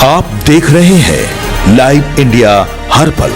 आप देख रहे हैं लाइव इंडिया हर पल।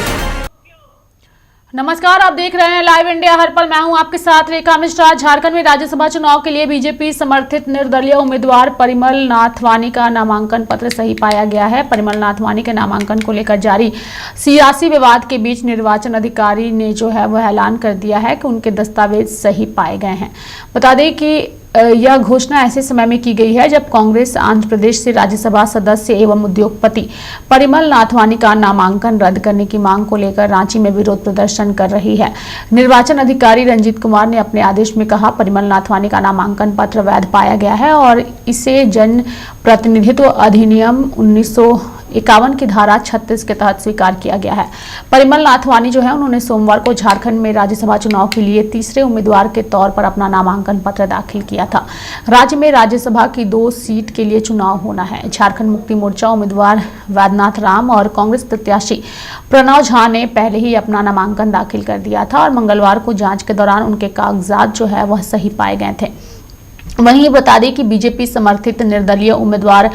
नमस्कार, आप देख रहे हैं लाइव इंडिया हर पल। मैं हूं आपके साथ रेखा मिश्रा। झारखंड में राज्यसभा चुनाव के लिए बीजेपी समर्थित निर्दलीय उम्मीदवार परिमल नाथवानी का नामांकन पत्र सही पाया गया है। परिमल नाथवानी के नामांकन को लेकर जारी सियासी विवाद के बीच निर्वाचन अधिकारी ने जो है वह ऐलान कर दिया है कि उनके दस्तावेज सही पाए गए हैं। बता दें कि यह घोषणा ऐसे समय में की गई है जब कांग्रेस आंध्र प्रदेश से राज्यसभा सदस्य एवं उद्योगपति परिमल नाथवानी का नामांकन रद्द करने की मांग को लेकर रांची में विरोध प्रदर्शन कर रही है। निर्वाचन अधिकारी रंजीत कुमार ने अपने आदेश में कहा, परिमल नाथवानी का नामांकन पत्र वैध पाया गया है और इसे जन प्रतिनिधित्व अधिनियम 1951 की धारा 36 के तहत स्वीकार किया गया है। परिमल नाथवानी जो है उन्होंने सोमवार को झारखंड में राज्यसभा चुनाव के लिए तीसरे उम्मीदवार के तौर पर अपना नामांकन पत्र दाखिल किया था। राज्य में राज्यसभा की 2 सीट के लिए चुनाव होना है। झारखंड मुक्ति मोर्चा उम्मीदवार वैद्यनाथ राम और कांग्रेस प्रत्याशी प्रणव झा ने पहले ही अपना नामांकन दाखिल कर दिया था और मंगलवार को जांच के दौरान उनके कागजात जो है वह सही पाए गए थे। वहीं बता दें कि बीजेपी समर्थित निर्दलीय उम्मीदवार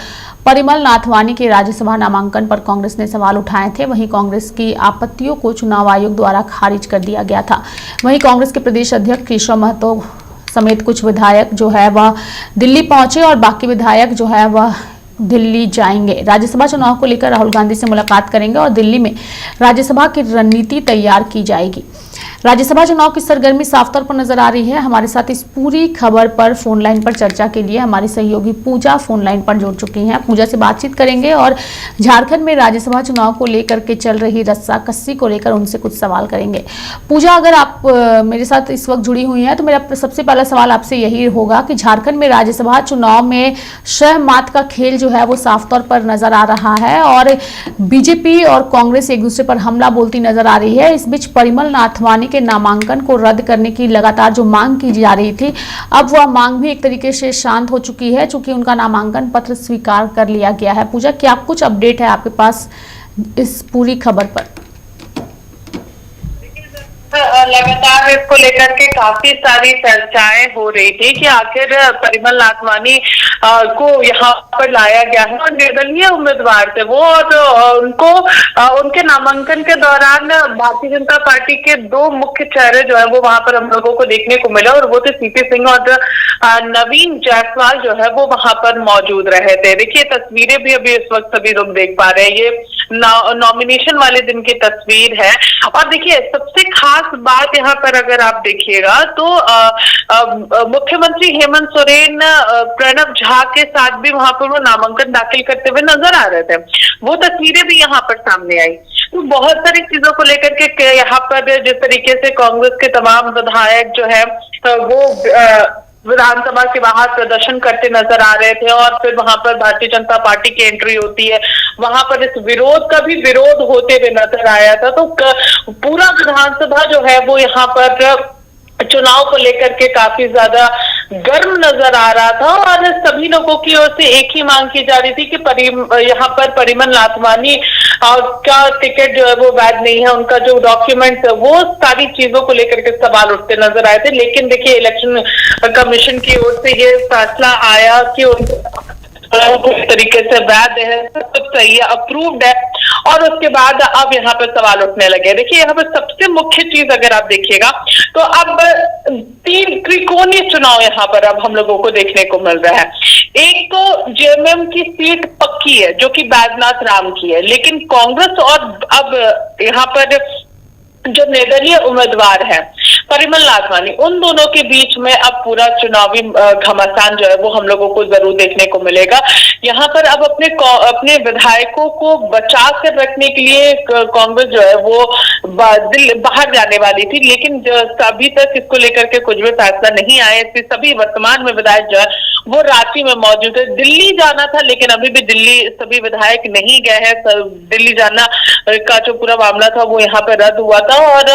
परिमल नाथवानी के राज्यसभा नामांकन पर कांग्रेस ने सवाल उठाए थे। वहीं कांग्रेस की आपत्तियों को चुनाव आयोग द्वारा खारिज कर दिया गया था। वहीं कांग्रेस के प्रदेश अध्यक्ष केशव महतो समेत कुछ विधायक जो है वह दिल्ली पहुंचे और बाकी विधायक जो है वह दिल्ली जाएंगे। राज्यसभा चुनाव को लेकर राहुल गांधी से मुलाकात करेंगे और दिल्ली में राज्यसभा की रणनीति तैयार की जाएगी। राज्यसभा चुनाव की सरगर्मी साफ तौर पर नजर आ रही है। हमारे साथ इस पूरी खबर पर फोन लाइन पर चर्चा के लिए हमारी सहयोगी पूजा फोन लाइन पर जुड़ चुकी हैं। पूजा से बातचीत करेंगे और झारखंड में राज्यसभा चुनाव को लेकर के चल रही रस्साकस्सी को लेकर उनसे कुछ सवाल करेंगे। पूजा, अगर आप मेरे साथ इस वक्त जुड़ी हुई हैं तो मेरा सबसे पहला सवाल आपसे यही होगा कि झारखंड में राज्यसभा चुनाव में शह मात का खेल जो है वो साफ तौर पर नजर आ रहा है और बीजेपी और कांग्रेस एक दूसरे पर हमला बोलती नजर आ रही है। इस बीच परिमल नाथवानी के नामांकन को रद्द करने की लगातार जो मांग की जा रही थी, अब वह मांग भी एक तरीके से शांत हो चुकी है चूंकि उनका नामांकन पत्र स्वीकार कर लिया गया है। पूजा, क्या कुछ अपडेट है आपके पास इस पूरी खबर पर? लगातार इसको लेकर के काफी सारी चर्चाएं हो रही थी कि आखिर परिमल नाथवानी को यहाँ पर लाया गया है और निर्दलीय उम्मीदवार थे वो, और उनको उनके नामांकन के दौरान भारतीय जनता पार्टी के 2 मुख्य चेहरे जो है वो वहां पर हम लोगों को देखने को मिला और वो थे सीपी सिंह और नवीन जायसवाल जो है वो वहां पर मौजूद रहे थे। देखिए, तस्वीरें भी अभी इस वक्त सभी लोग देख पा रहे हैं, ये नॉमिनेशन वाले दिन की तस्वीर है। और देखिए, सबसे खास बात यहाँ पर अगर आप देखिएगा तो मुख्यमंत्री हेमंत सोरेन प्रणव झा के साथ भी वहां पर वो नामांकन दाखिल करते हुए नजर आ रहे थे। वो तस्वीरें भी यहाँ पर सामने आई। तो बहुत सारी चीजों को लेकर के यहाँ पर जिस तरीके से कांग्रेस के तमाम विधायक जो है वो विधानसभा के बाहर प्रदर्शन करते नजर आ रहे थे और फिर वहां पर भारतीय जनता पार्टी की एंट्री होती है, वहां पर इस विरोध का भी विरोध होते हुए नजर आया था। तो पूरा विधानसभा जो है वो यहाँ पर चुनाव को लेकर के काफी ज्यादा गर्म नजर आ रहा था और सभी लोगों की ओर से एक ही मांग की जा रही थी कि यहाँ पर परिमल नाथवानी का टिकट जो है वो वैध नहीं है, उनका जो डॉक्यूमेंट, वो सारी चीजों को लेकर के सवाल उठते नजर आए थे। लेकिन देखिए, इलेक्शन कमीशन की ओर से ये फैसला आया कि उस तरीके से वैध है, सब सही है, अप्रूव्ड है और उसके बाद अब यहाँ पर सवाल उठने लगे। देखिए, यहाँ पर सबसे मुख्य चीज अगर आप देखिएगा तो अब 3 त्रिकोणीय चुनाव यहाँ पर अब हम लोगों को देखने को मिल रहा है। एक तो जेएमएम की सीट पक्की है जो कि वैद्यनाथ राम की है, लेकिन कांग्रेस और अब यहाँ पर जो निर्दलीय उम्मीदवार है परिमल नाथवानी, उन दोनों के बीच में अब पूरा चुनावी घमासान जो है वो हम लोगों को जरूर देखने को मिलेगा। यहाँ पर अब अपने विधायकों को बचा कर रखने के लिए कांग्रेस जो है वो बाहर जाने वाली थी, लेकिन अभी तक इसको लेकर के कुछ भी फैसला नहीं आया। इसलिए सभी वर्तमान में विधायक जो है वो रांची में मौजूद है। दिल्ली जाना था लेकिन अभी भी दिल्ली सभी विधायक नहीं गए हैं। दिल्ली जाना का जो पूरा मामला था वो यहाँ पर रद्द हुआ था और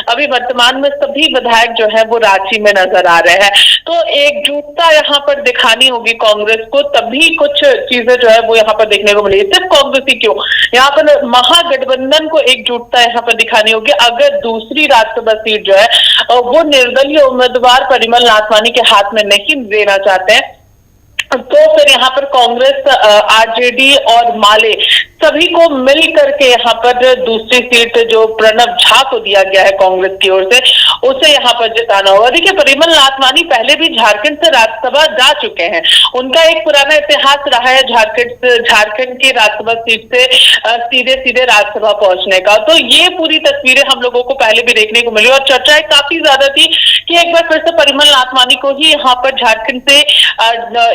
अभी वर्तमान में सभी विधायक जो है वो रांची में नजर आ रहे हैं। तो एकजुटता यहाँ पर दिखानी होगी कांग्रेस को, तभी कुछ चीजें जो है वो यहाँ पर देखने को मिलेगी। सिर्फ कांग्रेस ही क्यों, यहाँ पर महागठबंधन को एकजुटता यहाँ पर दिखानी होगी। अगर दूसरी राज्यसभा सीट जो है वो निर्दलीय उम्मीदवार परिमल नाथवानी के हाथ में नहीं देना चाहते हैं तो फिर यहाँ पर कांग्रेस, आरजेडी और माले सभी को मिल करके यहाँ पर दूसरी सीट जो प्रणब झा को दिया गया है कांग्रेस की ओर से, उसे यहाँ पर जिताना होगा। देखिए, परिमल नाथवानी पहले भी झारखंड से राज्यसभा जा चुके हैं। उनका एक पुराना इतिहास रहा है झारखंड की राज्यसभा सीट से सीधे सीधे राज्यसभा पहुंचने का। तो ये पूरी तस्वीरें हम लोगों को पहले भी देखने को मिली और चर्चाएं काफी ज्यादा थी कि एक बार फिर से परिमल नाथवानी को ही यहाँ पर झारखंड से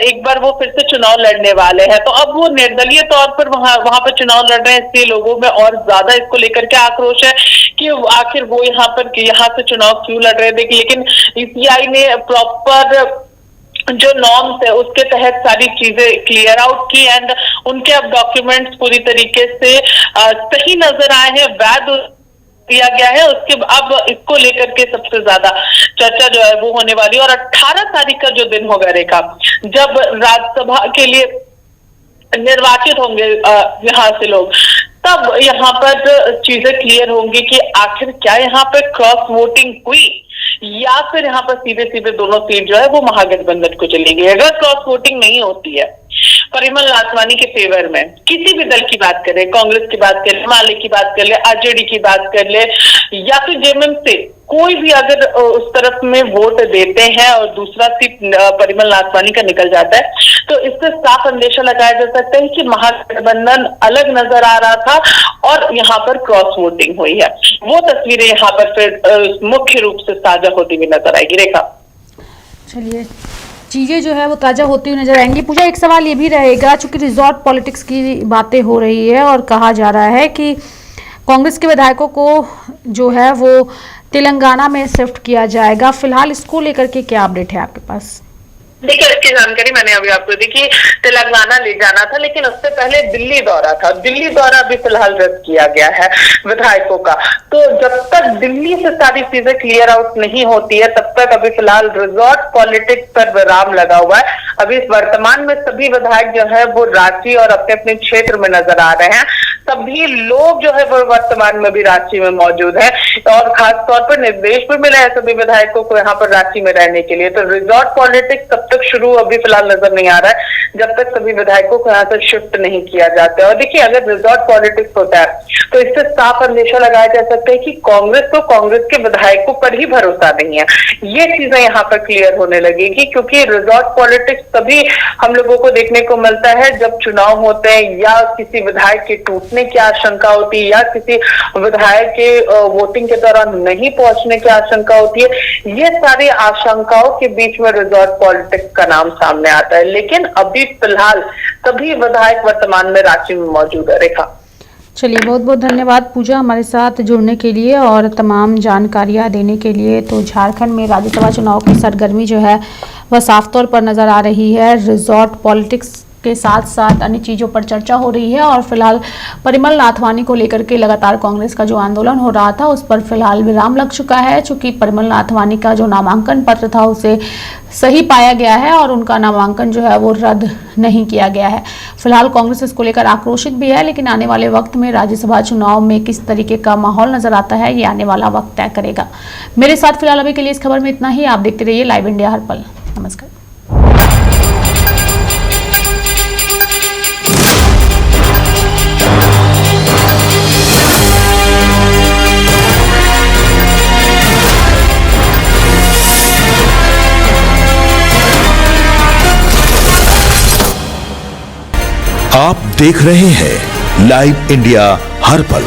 एक बार वो फिर से चुनाव लड़ने वाले हैं। तो अब वो निर्दलीय तौर पर वहां पर चुनाव लड़ रहे हैं, इसलिए लोगों में और ज्यादा इसको लेकर के आक्रोश है कि आखिर वो यहाँ से चुनाव क्यों लड़ रहे हैं। देखिए, लेकिन ईसीआई ने प्रॉपर जो नॉर्म्स है उसके तहत सारी चीजें क्लियर आउट की एंड उनके अब डॉक्यूमेंट्स पूरी तरीके से सही नजर आए हैं, वैध दिया गया है। उसके अब इसको लेकर के सबसे ज्यादा चर्चा जो है वो होने वाली है। और 18 तारीख का जो दिन होगा रेखा, जब राज्यसभा के लिए निर्वाचित होंगे यहाँ से लोग, तब यहाँ पर चीजें क्लियर होंगी कि आखिर क्या यहाँ पे क्रॉस वोटिंग हुई या फिर यहाँ पर सीधे सीधे दोनों सीट जो है वो महागठबंधन को चलेगी। अगर क्रॉस वोटिंग नहीं होती है परिमल नाथवानी के फेवर में, किसी भी दल की बात करें, कांग्रेस की बात कर ले, माले की बात कर ले, आरजेडी की बात कर ले या फिर जेएमएम से कोई भी अगर उस तरफ में वोट देते हैं और दूसरा सीट परिमल नाथवानी का निकल जाता है, तो इससे साफ अंदेशा लगाया जा सकता है कि महागठबंधन अलग नजर आ रहा था और यहाँ पर क्रॉस वोटिंग हुई है। वो तस्वीरें यहाँ पर फिर मुख्य रूप से साझा होती हुई नजर आएगी। रेखा, चलिए, चीज़ें जो है वो ताज़ा होती हुई नजर आएंगी। पूजा, एक सवाल ये भी रहेगा, चूंकि रिजॉर्ट पॉलिटिक्स की बातें हो रही है और कहा जा रहा है कि कांग्रेस के विधायकों को जो है वो तेलंगाना में शिफ्ट किया जाएगा, फिलहाल इसको लेकर के क्या अपडेट है आपके पास? देखिए, इसकी जानकारी मैंने अभी आपको दी कि तेलंगाना ले जाना था, लेकिन उससे पहले दिल्ली दौरा था। दिल्ली दौरा अभी फिलहाल रद्द किया गया है विधायकों का। तो जब तक दिल्ली से सारी चीजें क्लियर आउट नहीं होती है, तब तक अभी फिलहाल रिजॉर्ट पॉलिटिक्स पर विराम लगा हुआ है। अभी इस वर्तमान में सभी विधायक जो है वो रांची और अपने अपने क्षेत्र में नजर आ रहे हैं। सभी लोग जो है वो वर्तमान में भी रांची में मौजूद है और खास तौर पर निर्देश भी मिला है सभी विधायकों को यहाँ पर रांची में रहने के लिए। तो रिजॉर्ट पॉलिटिक्स तब तक शुरू अभी फिलहाल नजर नहीं आ रहा है जब तक सभी विधायकों को यहाँ से शिफ्ट नहीं किया जाता है। और देखिए, अगर रिजॉर्ट पॉलिटिक्स होता है तो इससे साफ अंदेशा लगाया जा सकता है कि कांग्रेस को कांग्रेस के विधायकों पर ही भरोसा नहीं है। ये चीजें यहाँ पर क्लियर होने लगेगी, क्योंकि रिजॉर्ट पॉलिटिक्स तभी हम लोगों को देखने को मिलता है जब चुनाव होते हैं या किसी विधायक के टूटने की आशंका होती है या किसी विधायक के वोटिंग के दौरान नहीं पहुंचने की आशंका होती है। ये सारी आशंकाओं के बीच में रिजॉर्ट पॉलिटिक्स का नाम सामने आता है। लेकिन अभी फिलहाल सभी विधायक वर्तमान में रांची में मौजूद है। रेखा, चलिए, बहुत बहुत धन्यवाद पूजा हमारे साथ जुड़ने के लिए और तमाम जानकारियां देने के लिए। तो झारखंड में राज्यसभा चुनाव की सरगर्मी जो है वह साफ तौर पर नज़र आ रही है। रिजॉर्ट पॉलिटिक्स के साथ साथ अन्य चीज़ों पर चर्चा हो रही है और फिलहाल परिमल नाथवानी को लेकर के लगातार कांग्रेस का जो आंदोलन हो रहा था उस पर फिलहाल विराम लग चुका है, चूंकि परिमल नाथवानी का जो नामांकन पत्र था उसे सही पाया गया है और उनका नामांकन जो है वो रद्द नहीं किया गया है। फिलहाल कांग्रेस इसको लेकर आक्रोशित भी है, लेकिन आने वाले वक्त में राज्यसभा चुनाव में किस तरीके का माहौल नजर आता है ये आने वाला वक्त तय करेगा। मेरे साथ फिलहाल अभी के लिए इस खबर में इतना ही। आप देखते रहिए लाइव इंडिया हर पल। नमस्कार। आप देख रहे हैं लाइव इंडिया हर पल।